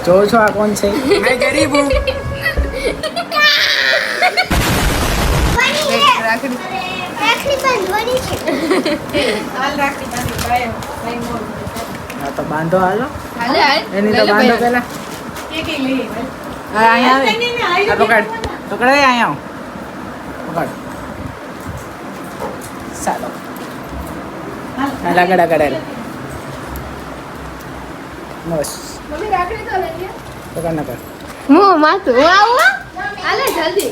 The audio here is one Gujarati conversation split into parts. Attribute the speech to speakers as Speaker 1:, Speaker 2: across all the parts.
Speaker 1: જો છો આ કોણ છે? मैं गरीब हूँ.
Speaker 2: રાખડી બાંધવાની છે. હાલ રાખડી બાંધી બાય
Speaker 1: હા તો બાંધો હાલો.
Speaker 3: હાલે હાલ.
Speaker 1: એની તો બાંધો પેલા.
Speaker 2: કે લઈ
Speaker 1: હા અહીંયા આવે. આ પકડ. પકડ અહીંયા આવ. પકડ. ચાલો. હાલ આગળ આગળ. બસ.
Speaker 3: મમ્મી રાખડી તો લઈ લે.
Speaker 1: પકડ ના કર.
Speaker 3: હું માથું આવો. હાલે જલ્દી.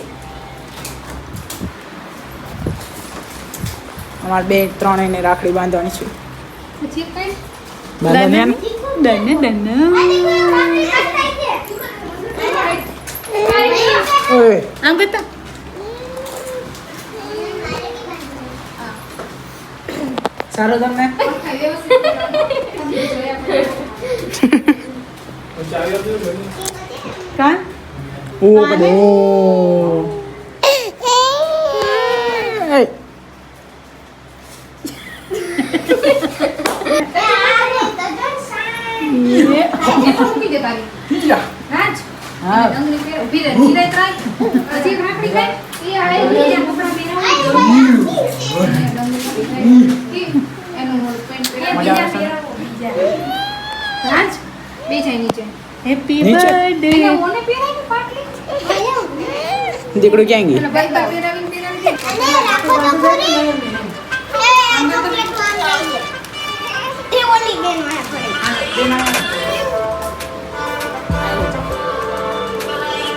Speaker 1: અમારે 2-3 એને રાખડી બાંધવાની છે.
Speaker 3: પછી કઈ
Speaker 1: બાંધો ને. ઓય
Speaker 3: આમ કરતા
Speaker 1: સારું તમને.
Speaker 3: કાન
Speaker 1: ઓ બડો.
Speaker 3: મૂકી દે તારી રાજ
Speaker 1: હા
Speaker 3: ડંગરી પેર ઊભી રહે ધીરે ત્રાય હજી રાખડી કઈ એ આય બીજા કપડા પહેરાવો ડંગરી એનું પેન્ટ પહેરાવો બીજા પહેરાવો બીજા રાજ બે જાય નીચે હેપી
Speaker 1: નીચે?
Speaker 3: બર્થડે એને ઓને પહેરાવી પાટલી
Speaker 1: દીકડું ક્યાં ગઈ?
Speaker 3: અને બાઈ બાઈ પહેરાવી
Speaker 2: અને રાખો તો ખરી. ચોકલેટ વાળી તે ઓલી બેન માં પડી.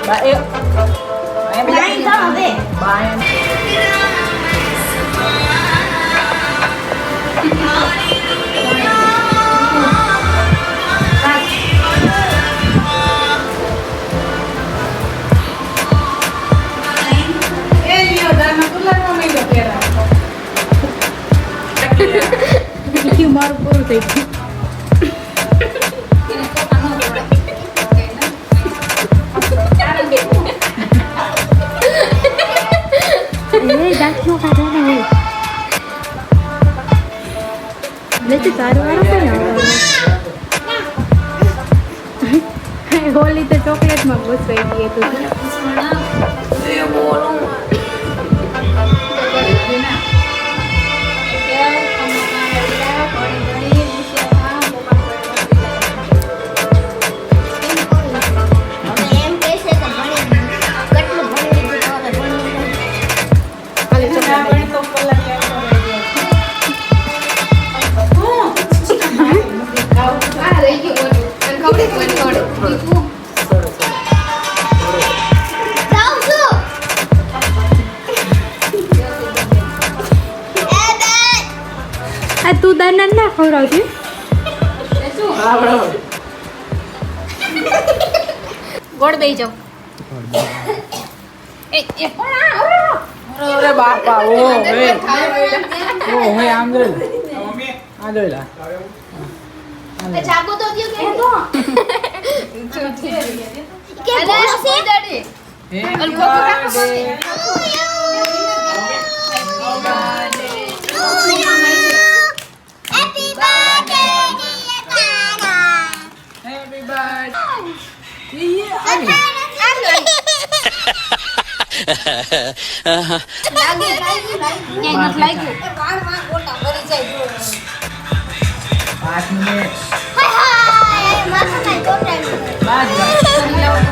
Speaker 1: બાય
Speaker 2: લાઈન તો હવે
Speaker 1: બાય.
Speaker 3: એ લ્યો દાના કુલરમાં મેલો પહેરાવો ઈ મારું પૂરું થઈ ગયું એને તો આનો
Speaker 4: એ દાખલો કાઢો ને લે તો તારું વાળો પણ હોલી તો ચોકલેટમાં ઘૂસવાઈ ગઈ તું
Speaker 2: હવે એમ કહે છે કે ભણી કેટલું ભણી લીધું તો હવે ભણી લીધું.
Speaker 3: આ રહી ગયો તને ખબર છે કોને ખબર તું
Speaker 2: જાઉં છું. એ બેન
Speaker 4: આ તું દાના ના ખવડાવતી
Speaker 3: શું
Speaker 1: હા બરાબર.
Speaker 3: ગોળ બેહી જાવ એ પણ આ
Speaker 1: અરે બાપા ઓ હે ઓ હે આમ જોઈ લે. આ જોઈ લે.
Speaker 3: જાગો તો દિયો કે તો
Speaker 2: કે બોલશે
Speaker 3: દાડી અલ કોકો રાખો
Speaker 2: happy birthday dear Kana.
Speaker 1: Happy birthday.
Speaker 3: ક્યાંય નથી લાગ્યું કાનમાં ગોટા ભરી જાય
Speaker 1: 5 મિનિટ.
Speaker 2: હાય હાય માથામાં ચોટાડ્યું.
Speaker 1: બાદ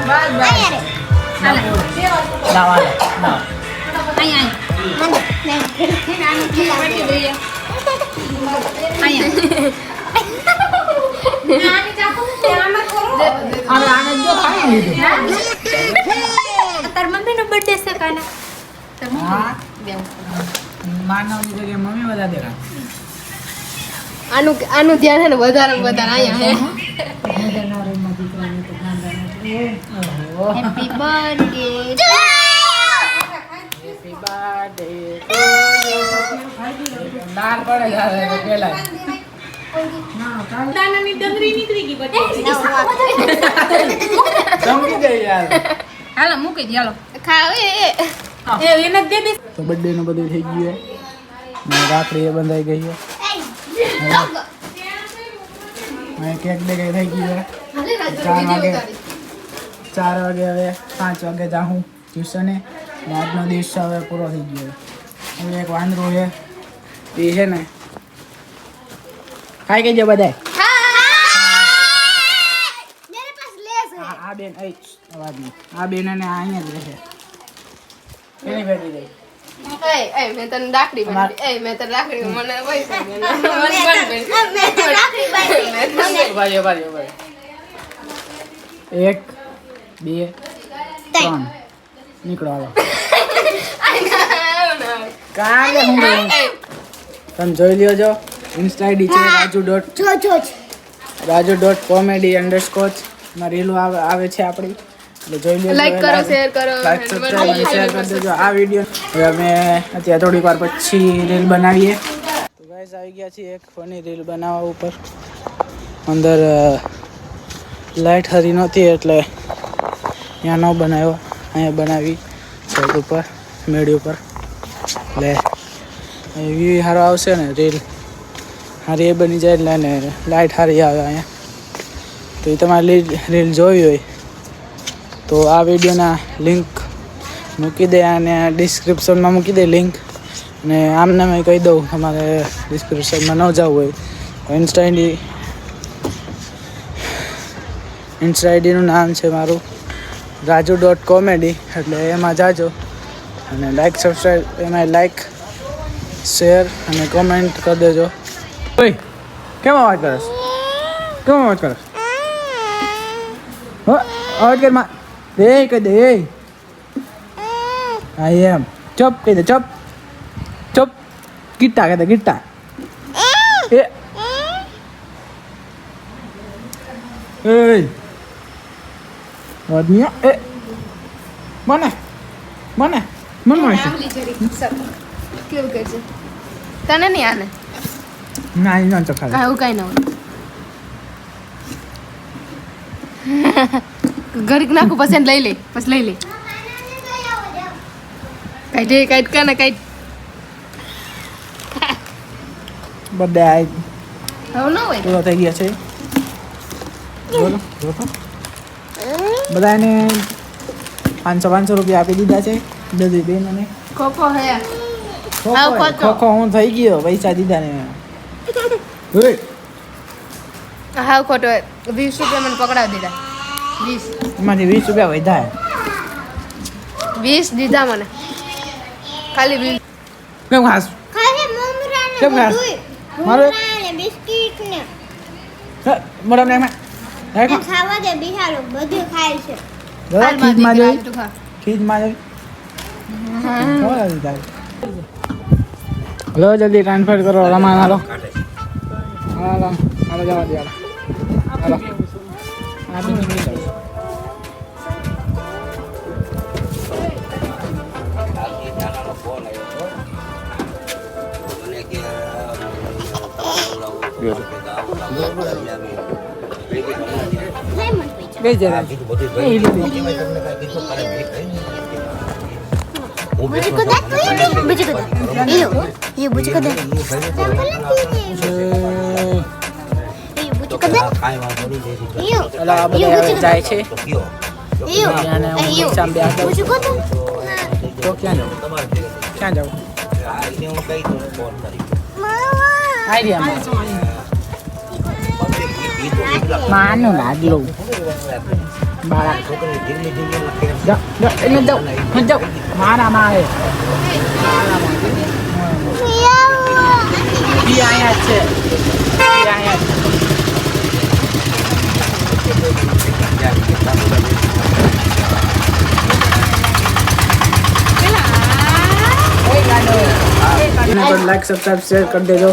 Speaker 1: બાદ
Speaker 2: અહીંયા રે.
Speaker 1: લાવ લાવ લાવ.
Speaker 3: અહીંયા
Speaker 2: મને નહીં.
Speaker 3: આનું કી પાટી દઈએ અહીંયા નાની ચાકુ આમાં કરો
Speaker 1: અરે આને જો ખાઈ લીધું.
Speaker 4: તાર મમ્મીનો બર્થડે છે કાના
Speaker 1: હા માનવની જગ્યાએ મમ્મી બધા દેરા.
Speaker 3: આનું ધ્યાન છે ને વધારે ને વધારે અહીંયા
Speaker 4: happy birthday
Speaker 1: happy birthday to you. નાર પડે યાર પેલા.
Speaker 3: દાનાની ડંગરી નીકળી ગઈ બધી
Speaker 1: સમજી ગઈ યાર.
Speaker 3: હાલો મૂકી દે હાલો ખાવ એ એને દે દે
Speaker 1: તો બર્થડે નું બધું થઈ ગયું ને રાખડી એ બંધાઈ ગઈ છે. હવે કેક બે કઈ થઈ ગયું
Speaker 3: હાલે રાજુ
Speaker 1: 4 વાગે
Speaker 3: વિડિયો ઉતારી
Speaker 1: 4 વાગે હવે 5 વાગે જાઉં ટ્યુશને. આજનો દિવસ હવે પૂરો થઈ ગયો. હવે એક વાંદરું છે એ છે ને ખાઈ ગઈ છે બધાય.
Speaker 2: मेरे पास लेस है
Speaker 1: આ બેન અવાજ નહીં. આ બેન અને આ અહીંયા જ રહે. એની બેઠી રહી.
Speaker 3: મેં તને રાખડી બાંધી મેં તને રાખડી મને પૈસા દે મને
Speaker 2: मैं तो आखिरी बार
Speaker 1: ઉભા રહો. 1 2 3 નીકળો હાલો. કાલે હું તમે જોઈ લ્યો છો ઇન્સ્ટા આઈડી છે raju.comedy_. માં રીલો આવે છે આપણી એટલે જોઈ લ્યો.
Speaker 3: લાઈક કરો શેર કરો
Speaker 1: લાઈક સબસ્ક્રાઇબ અને શેર કરી દેજો આ વિડિયો. હવે અમે અત્યારે થોડીક વાર પછી રીલ બનાવીએ. તો ગાઈસ આવી ગયા છીએ એક ફની રીલ બનાવવા ઉપર. અંદર લાઈટ હરી નહોતી એટલે ત્યાં ન બનાવ્યો. અહીંયા બનાવી છત ઉપર મેળી ઉપર એટલે વ્યૂ સારો આવશે ને રીલ સારી એ બની જાય એટલે ને લાઇટ સારી આવે અહીંયા. તો એ તમારે રીલ જોવી હોય તો આ વિડીયોના લિંક મૂકી દે અને ડિસ્ક્રિપ્શનમાં મૂકી દે લિંક. અને આમને મેં કહી દઉં તમારે ડિસ્ક્રિપ્શનમાં ન જવું હોય તો ઇન્સ્ટા આઈડીનું નામ છે મારું raju.comedy એટલે એમાં જાજો અને લાઈક સબસ્ક્રાઈબ એમાં લાઈક શેર અને કોમેન્ટ કરી દેજો. ઓય કેમ અવાજ કરસ? કેમ અવાજ કરસ? હો અવાજ કર માં એ કહી દે એ આઈ એમ ચપ કહી દે ચપ ચપ ગીટા કહી દે ગીટા એ અવાજ એ મને મને મન મળે છે
Speaker 3: આમલી જરી કેવું કરશે તને નહીં આને
Speaker 1: ના એ ના ચખાડે
Speaker 3: કાંઈ એવું કાંઈ ન હોય ઘડીક નાખું પછી એને લઈ લે પછી લઈ લે કાંઈ કાને કાંઈ
Speaker 1: બધા
Speaker 3: હવે ન હોય
Speaker 1: પૂરો થઈ ગયા છે. બોલો જોતો બધાને 500 રૂપિયા આપી દીધા છે બધી બેનોને.
Speaker 3: ખોખો હે
Speaker 1: ખોખો હું થઈ ગયો પૈસા દીધા ને. ઓય
Speaker 3: હા ખોટો 20 રૂપિયા મને પકડાવી દીધા 20
Speaker 1: એમાંથી 20 રૂપિયા વધ્યા
Speaker 3: 20 દીધા મને ખાલી 20
Speaker 1: કેમ ખાસ
Speaker 2: खाए ममरा ने
Speaker 1: કેમ ખાસ મારો
Speaker 2: ममरा ने बिस्किट ने
Speaker 1: મોડા ને
Speaker 2: એ ખાવા દે બિહારો બધું ખાય છે.
Speaker 1: ખીજમાં જોઈ
Speaker 3: તું ખા
Speaker 1: ખીજમાં જોઈ હલો જલ્દી ટ્રાન્સફર કરો રમાન હાલો હાલો હાલો જવા દે હાલો આ બી નીકળી ગયું. બે જરા
Speaker 2: बुझी को दे बुझी को दे ये बुझी को दे ये बुझी को दे
Speaker 1: અલા આ બધા હવે જાય છે
Speaker 2: ये
Speaker 1: અને હું રિક્ષામાં બેસી જાઉં
Speaker 2: बुझी को दे
Speaker 1: તો ક્યાં જાઉં આઈડિયા માનું લાગલું બાળા એને જાઉં મારા મારે અહીંયા જ છે અહીંયા જ લાઈક સબસ્ક્રાઇબ શેર કરી દેજો.